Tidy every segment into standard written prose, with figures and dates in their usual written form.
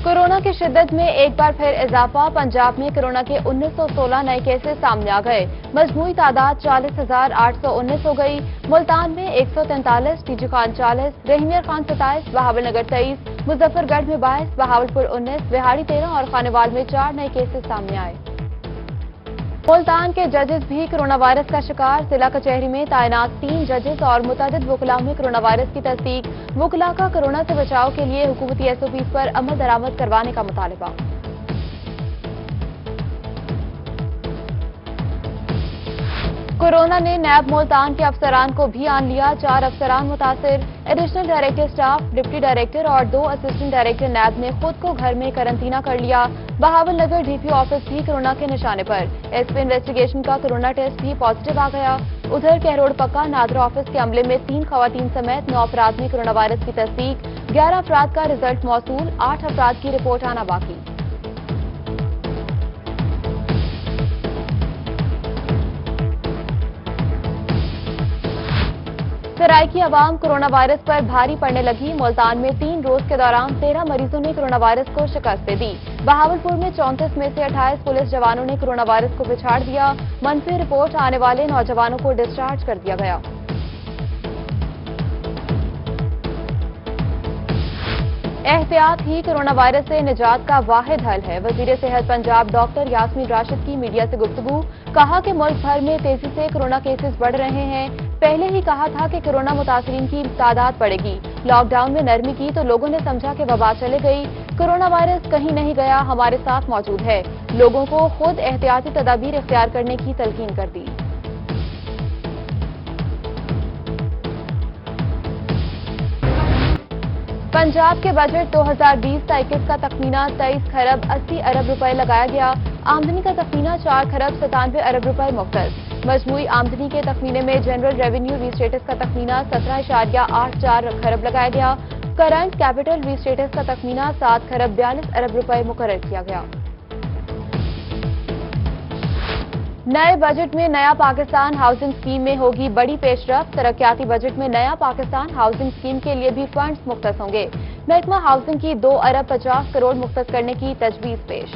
Corona की शिद्दत में एक बार फिर इजाफा। पंजाब में कोरोना के 1916 नए केसेस सामने आ गए। मजमूई तादाद 40,819 हो गई। मुल्तान में 143, टीजू खान 40, रहीमियर खान 27, बहावलनगर 23, मुजफ्फरगढ़ में 22, बहावलपुर 19, बिहाड़ी 13 और खानेवाल में 4 नए केसेस सामने आए। मुल्तान के जजेस भी कोरोना वायरस का शिकार। जिला कचहरी में तैनात 3 जजेस और मुतअद्दिद वकला में कोरोना वायरस की तस्दीक। वकला का कोरोना से बचाव के लिए हुकूमती एसओपीज पर अमल दरामद करवाने का मुतालबा। कोरोना ने नैब मुल्तान के अफसरान को भी आन लिया। 4 अफसरान मुतासिर। Additional director staff, deputy director और 2 असिस्टेंट डायरेक्टर नैब ने खुद को घर में करंतना कर लिया। बहावलनगर डीपीओ ऑफिस भी कोरोना के निशाने पर। एसपी इन्वेस्टिगेशन का कोरोना टेस्ट भी पॉजिटिव आ गया। उधर कहरोड़ पक्का नादरा ऑफिस के अमले में 3 खवातीन समेत 9 अफराद में कोरोना वायरस की तस्दीक। 11 अफराद का रिजल्ट मौसूल, 8 अफराद की रिपोर्ट आना बाकी। सराइकी अवाम कोरोना वायरस पर भारी पड़ने लगी। मुल्तान में 3 रोज के दौरान 13 मरीजों ने कोरोना वायरस को शिकस्त दे दी। बहावलपुर में 34 में से 28 पुलिस जवानों ने कोरोना वायरस को पिछाड़ दिया। मनफी रिपोर्ट आने वाले नौजवानों को डिस्चार्ज कर दिया गया। एहतियात ही कोरोना वायरस से निजात का वाहिद हल है। वजीर सेहत पंजाब डॉक्टर यास्मीन राशिद की मीडिया से गुफ्तगू। कहा कि मुल्क भर में तेजी से कोरोना केसेस बढ़ रहे हैं। पहले ही कहा था कि कोरोना मुतासरीन की तादाद बढ़ेगी। लॉकडाउन में नरमी की तो लोगों ने समझा कि वबा चले गई। कोरोना वायरस कहीं नहीं गया, हमारे साथ मौजूद है। लोगों को खुद एहतियाती तदाबीर इख्तियार करने की तलकीन कर दी। पंजाब के बजट 2020-21 का तखमीना 23 खरब 80 अरब रुपए लगाया गया। आमदनी का तखमीना 4 खरब 97 अरब रुपए मुख्तस। मजमूई आमदनी के तखमीने में जनरल रेवेन्यू रीस्टेटस का तखमीना 17.84 खरब लगाया गया। करंट कैपिटल रीस्टेटस का तखमीना 7 खरब 42 अरब रुपए मुकर्रर किया गया। नए बजट में नया पाकिस्तान हाउसिंग स्कीम में होगी बड़ी पेशरफ्त। तरक्याती बजट में नया पाकिस्तान हाउसिंग स्कीम के लिए भी फंड्स मुख्तस होंगे। महकमा हाउसिंग की 2 अरब 50 करोड़ मुख्तस करने की तजवीज पेश।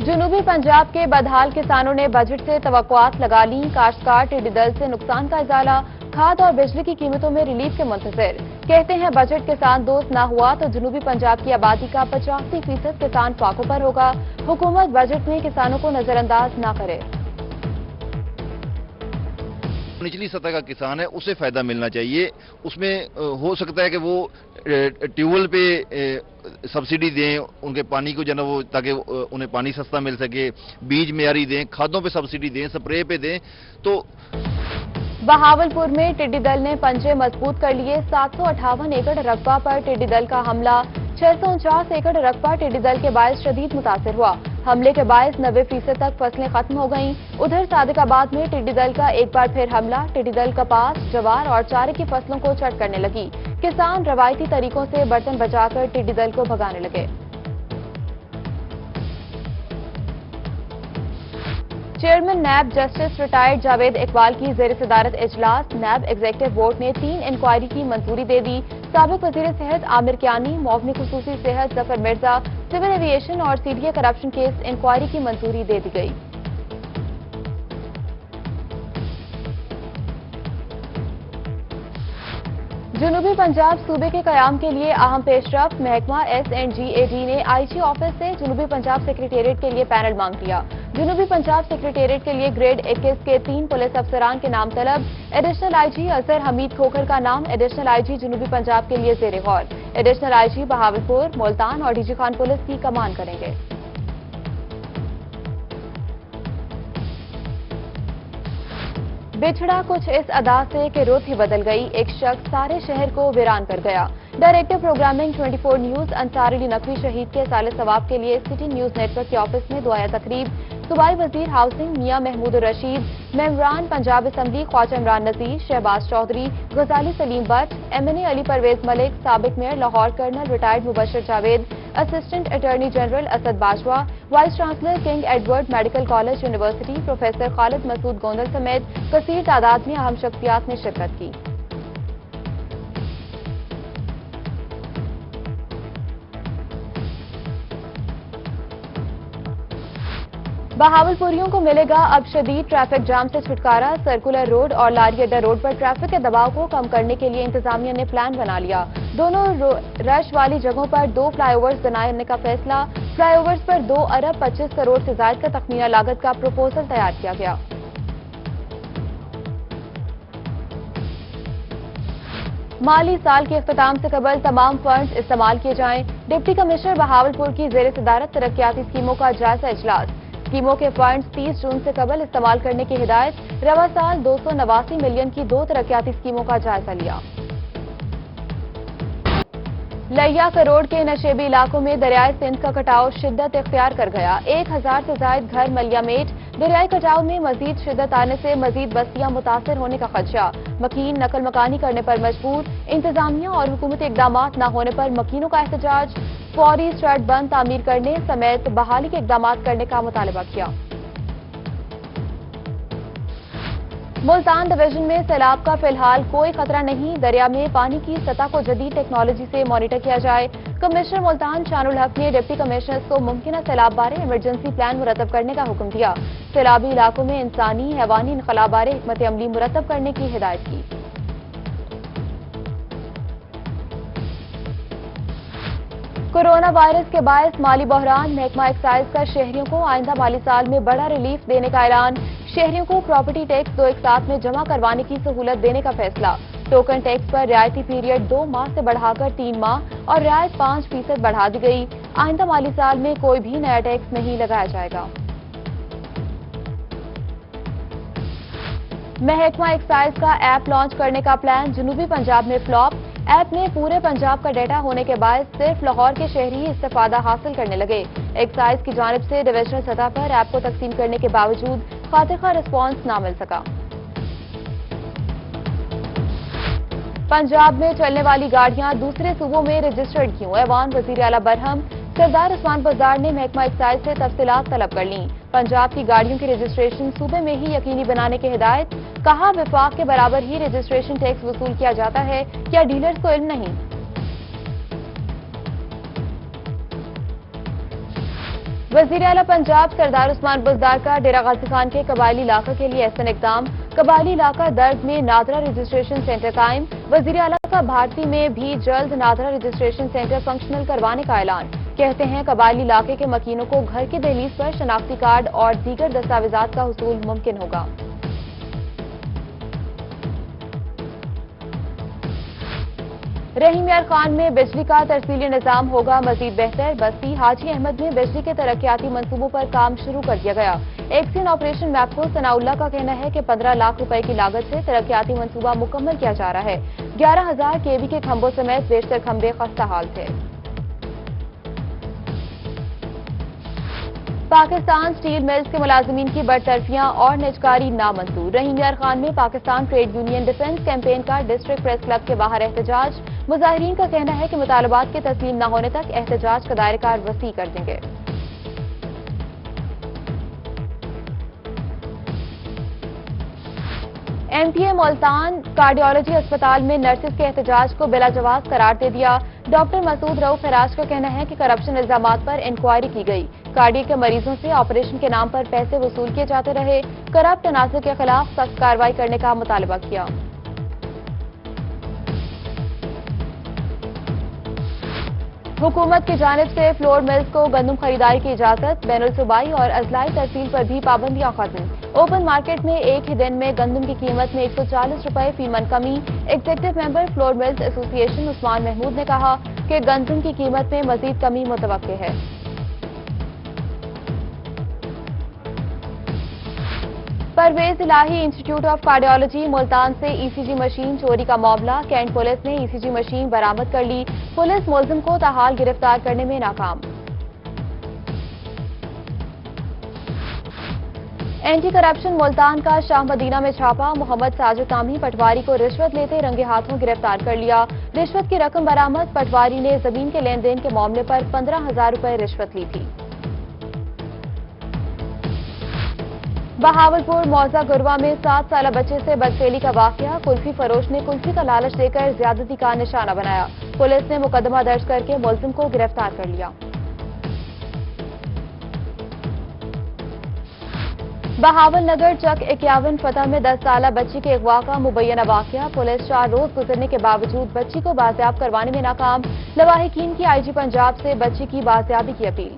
जनूबी पंजाब के बदहाल किसानों ने बजट से तवक्कुआत लगा ली। काश्तकार टिड्डी दल से नुकसान का इजाला। खाद और बिजली की कीमतों में रिलीफ के मुंतजिर। कहते हैं बजट किसान दोस्त ना हुआ तो जनूबी पंजाब की आबादी का 85% किसान फाकों पर होगा। हुकूमत बजट में किसानों को नजरअंदाज ना करे। निचली सतह का किसान है उसे फायदा मिलना चाहिए। उसमें हो सकता है कि वो ट्यूबवेल पे सब्सिडी दें, उनके पानी को जो है वो, ताकि उन्हें पानी सस्ता मिल सके, बीज मेयारी दें, खादों पे सब्सिडी दें, स्प्रे पे दें। तो बहावलपुर में टिड्डी दल ने पंजे मजबूत कर लिए। 758 एकड़ रकबा पर टिड्डी दल का हमला। 649 एकड़ रकबा टिड्डी दल के बायस शदीद मुतासिर हुआ। हमले के बायस 90% तक फसलें खत्म हो गईं। उधर सादिकाबाद में टिड्डी दल का एक बार फिर हमला। टिड्डी दल कपास, जवार और चारे की फसलों को चट करने लगी। किसान रवायती तरीकों से बर्तन बचाकर टिड्डी दल को भगाने लगे। Chairman NAB justice retired Javed Iqbal की ज़ेर सदारत इजलास। नैब एग्जीक्यूटिव बोर्ड ने 3 इंक्वायरी की मंजूरी दे दी। साबिक वजीर सेहत आमिर कियानी, मुआवनी खुसूसी सेहत जफर मिर्जा, सिविल एविएशन और सीडीए करप्शन केस इंक्वायरी की मंजूरी दे दी गई। जनूबी पंजाब सूबे के कयाम के लिए अहम पेशरफ्त। महकमा SNGAD ने IG ऑफिस से जनूबी पंजाब सेक्रेटेरिएट के लिए पैनल मांग लिया। जनूबी पंजाब सेक्रेटेरिएट के लिए ग्रेड 21 के 3 पुलिस अफसरान के नाम तलब। एडिशनल IG अजहर हमीद खोखर का नाम एडिशनल IG जनूबी पंजाब के लिए ज़ेरे गौर। एडिशनल IG बहावलपुर, मुल्तान और DG खान पुलिस की कमान करेंगे। बिछड़ा कुछ इस अदा से कि रुत ही बदल गई। एक शख्स सारे शहर को वीरान कर गया। Director programming 24 news Ansar Ali Naqvi शहीद के साले सवाब के लिए सिटी न्यूज नेटवर्क के ऑफिस में दुआया तकरीब। सूबाई वजीर हाउसिंग मियां महमूद रशीद, मेंबरान पंजाब असम्बली ख्वाजा इमरान नजीर, शहबाज चौधरी, गजाली सलीम बट, MNA अली परवेज मलिक, साबिक mayor Lahore colonel retired Mubashar Javed, assistant attorney general Asad Bajwa, vice chancellor King Edward medical college university professor Khalid Masood Gondal समेत कसीर तादाद में अहम शख्सियात ने शिरकत की। بہاولپوریوں کو ملے گا اب شدید ٹریفک جام سے چھٹکارا، سرکولر روڈ اور لاری اڈا روڈ پر ٹریفک کے دباؤ کو کم کرنے کے لیے انتظامیہ نے پلان بنا لیا۔ دونوں رش والی جگہوں پر 2 فلائی اوورز بنانے کا فیصلہ، فلائی اوورز پر 2 ارب 25 کروڑ سے زائد کا تخمینہ لاگت کا پروپوزل تیار کیا گیا۔ مالی سال کے اختتام سے قبل تمام فنڈز استعمال کیے جائیں، ڈپٹی کمشنر بہاولپور کی زیر صدارت ترقیاتی اسکیموں کا جائزہ اجلاس۔ اسکیموں کے فنڈز 30 جون سے قبل استعمال کرنے کی ہدایت، رواں سال 289 ملین کی 2 ترقیاتی اسکیموں کا جائزہ لیا۔ لیا کروڑ کے نشیبی علاقوں میں دریائے سندھ کا کٹاؤ شدت اختیار کر گیا، 1000 سے زائد گھر ملیا میٹ، دریائی کٹاؤ میں مزید شدت آنے سے مزید بستیاں متاثر ہونے کا خدشہ، مکین نقل مکانی کرنے پر مجبور، انتظامیہ اور حکومتی اقدامات نہ ہونے پر مکینوں کا احتجاج، فوری شیڈ بند تعمیر کرنے سمیت بحالی کے اقدامات کرنے کا مطالبہ کیا۔ ملتان ڈویژن میں سیلاب کا فی الحال کوئی خطرہ نہیں، دریا میں پانی کی سطح کو جدید ٹیکنالوجی سے مانیٹر کیا جائے، کمشنر ملتان شان الحق نے ڈپٹی کمشنرز کو ممکنہ سیلاب بارے ایمرجنسی پلان مرتب کرنے کا حکم دیا، سیلابی علاقوں میں انسانی حیوانی انخلا بارے حکمت عملی مرتب کرنے کی ہدایت کی۔ کورونا وائرس کے باعث مالی بحران، محکمہ ایکسائز کا شہریوں کو آئندہ مالی سال میں بڑا ریلیف دینے کا اعلان، شہریوں کو پراپرٹی ٹیکس 2 ایک ساتھ میں جمع کروانے کی سہولت دینے کا فیصلہ، ٹوکن ٹیکس پر رعایتی پیریڈ 2 ماہ سے بڑھا کر 3 ماہ اور رعایت 5% بڑھا دی گئی، آئندہ مالی سال میں کوئی بھی نیا ٹیکس نہیں لگایا جائے گا۔ محکمہ ایکسائز کا ایپ لانچ کرنے کا پلان جنوبی پنجاب میں فلاپ، ایپ میں پورے پنجاب کا ڈیٹا ہونے کے باعث صرف لاہور کے شہری استفادہ حاصل کرنے لگے، ایکسائز کی جانب سے ڈویژنل سطح پر ایپ کو تقسیم کرنے کے باوجود خاطر خواہ رسپانس نہ مل سکا۔ پنجاب میں چلنے والی گاڑیاں دوسرے صوبوں میں رجسٹرڈ کیوں، ایوان وزیر اعلیٰ برہم، سردار عثمان بزدار نے محکمہ ایکسائز سے تفصیلات طلب کر لیں، پنجاب کی گاڑیوں کی رجسٹریشن صوبے میں ہی یقینی بنانے کی ہدایت، کہا وفاق کے برابر ہی رجسٹریشن ٹیکس وصول کیا جاتا ہے، کیا ڈیلرز کو علم نہیں؟ وزیر اعلیٰ پنجاب سردار عثمان بزدار کا ڈیرہ غازی خان کے قبائلی علاقہ کے لیے احسن اقدام، قبائلی علاقہ درگ میں نادرا رجسٹریشن سینٹر قائم، وزیر اعلیٰ کا بھارتی میں بھی جلد نادرا رجسٹریشن سینٹر فنکشنل کروانے کا اعلان، کہتے ہیں قبائلی علاقے کے مکینوں کو گھر کی دہلیز پر شناختی کارڈ اور دیگر دستاویزات کا حصول ممکن ہوگا۔ رحیم یار خان میں بجلی کا ترسیلی نظام ہوگا مزید بہتر، بستی حاجی احمد میں بجلی کے ترقیاتی منصوبوں پر کام شروع کر دیا گیا، ایکسین آپریشن میپکو ثناء اللہ کا کہنا ہے کہ 15 لاکھ روپے کی لاگت سے ترقیاتی منصوبہ مکمل کیا جا رہا ہے، 11,000 kV کے کھمبوں سمیت بیشتر کھمبے خستہ حال تھے۔ پاکستان سٹیل ملز کے ملازمین کی برطرفیاں اور نجکاری نامنظور، رحیم یار خان میں Pakistan trade union defence campaign کا ڈسٹرکٹ پریس کلب کے باہر احتجاج، مظاہرین کا کہنا ہے کہ مطالبات کے تسلیم نہ ہونے تک احتجاج کا دائرہ کار وسیع کر دیں گے۔ ایم پی اے ملتان کارڈیالوجی اسپتال میں نرسز کے احتجاج کو بلا جواز قرار دے دیا، ڈاکٹر مسعود رؤف فراج کا کہنا ہے کہ کرپشن الزامات پر انکوائری کی گئی، کارڈیا کے مریضوں سے آپریشن کے نام پر پیسے وصول کیے جاتے رہے، کرپٹ عناصر کے خلاف سخت کارروائی کرنے کا مطالبہ کیا۔ حکومت کی جانب سے فلور ملز کو گندم خریداری کی اجازت، بین الصوبائی اور اضلاعی ترسیل پر بھی پابندیاں ختم، اوپن مارکیٹ میں ایک ہی دن میں گندم کی قیمت میں 140 روپے فی من کمی، ایگزیکٹو ممبر فلور ملز ایسوسی ایشن عثمان محمود نے کہا کہ گندم کی قیمت میں مزید کمی متوقع ہے۔ پرویز الہی انسٹیٹیوٹ آف کارڈیالوجی ملتان سے ای سی جی مشین چوری کا معاملہ، کینٹ پولیس نے ای سی جی مشین برآمد کر لی، پولیس ملزم کو تاحال گرفتار کرنے میں ناکام۔ اینٹی کرپشن ملتان کا شاہ مدینہ میں چھاپا، محمد ساجد نامی پٹواری کو رشوت لیتے رنگے ہاتھوں گرفتار کر لیا، رشوت کی رقم برآمد، پٹواری نے زمین کے لین دین کے معاملے پر 15,000 روپے رشوت لی تھی۔ بہاولپور موضع گروا میں 7 سالہ بچے سے بدفعلی کا واقعہ، کلفی فروش نے کلفی کا لالچ دے کر زیادتی کا نشانہ بنایا، پولیس نے مقدمہ درج کر کے ملزم کو گرفتار کر لیا۔ बहावल नगर चक 51 फतह में 10 साला बच्ची के अगवा का मुबैना वाकया। पुलिस 4 रोज गुजरने के बावजूद बच्ची को बाजियाब करवाने में नाकाम। लवाहिकीन की आईजी पंजाब से बच्ची की बाजियाबी की अपील।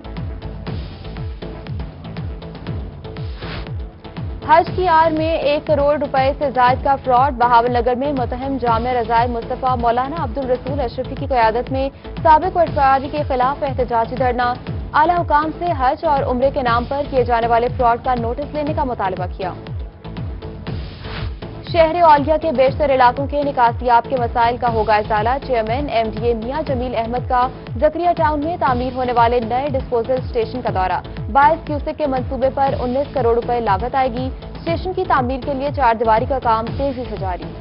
हज की आड़ में 1 करोड़ रुपए से जायद का फ्रॉड। बहावल नगर में मुतहम जामिया रजाए मुस्तफा मौलाना अब्दुल रसूल अशरफी की क़यादत में साबिक पटवारी के खिलाफ एहतजाजी धरना। आला हुकाम से हज और उम्रे के नाम पर किए जाने वाले फ्रॉड का नोटिस लेने का मुतालबा किया। शहर औलिया के बेशतर इलाकों के निकासियाब के मसाइल का होगा इजाला। चेयरमैन एमडीए मियां जमील अहमद का जकरिया टाउन में तामीर होने वाले नए डिस्पोजल स्टेशन का दौरा। 22 क्यूसेक के मंसूबे पर 19 करोड़ रुपए लागत आएगी। स्टेशन की तामीर के लिए 4 दीवारी का काम तेजी से जारी।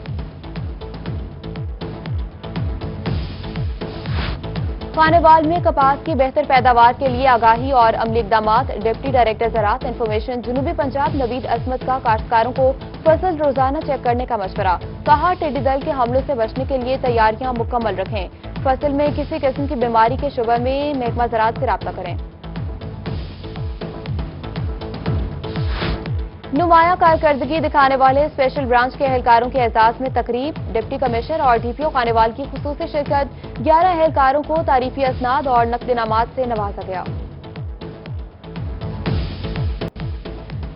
खानेवाल में कपास की बेहतर पैदावार के लिए आगाही और अमली इकदामात। डिप्टी डायरेक्टर ज़राअत इन्फॉर्मेशन जनूबी पंजाब नवीद असमत का काश्तकारों को फसल रोजाना चेक करने का मशवरा। कहा, टिड्डी दल के हमलों से बचने के लिए तैयारियां मुकम्मल रखें। फसल में किसी किस्म की बीमारी के शुबे में महकमा ज़राअत से राब्ता करें। नुमाया कारकर्दगी दिखाने वाले स्पेशल ब्रांच के एहलकारों के एजाज में तकरीब। डिप्टी कमिश्नर और डीपीओ खानेवाल की खुसूसी शिरकत। 11 एहलकारों को तारीफी असनाद और नकद-ए-इनामात से नवाजा गया।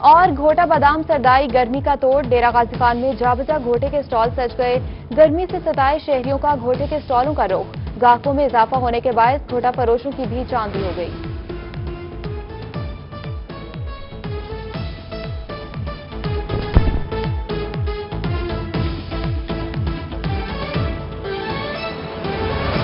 और घोटा बादाम सरदाई गर्मी का तोड़। डेरा गाजी खान में जाबता घोटे के स्टॉल सज गए। गर्मी से सताए शहरियों का घोटे के स्टॉलों का रुख। गाहकों में इजाफा होने के बायस घोटा फरोशों की भी चांदी हो गई।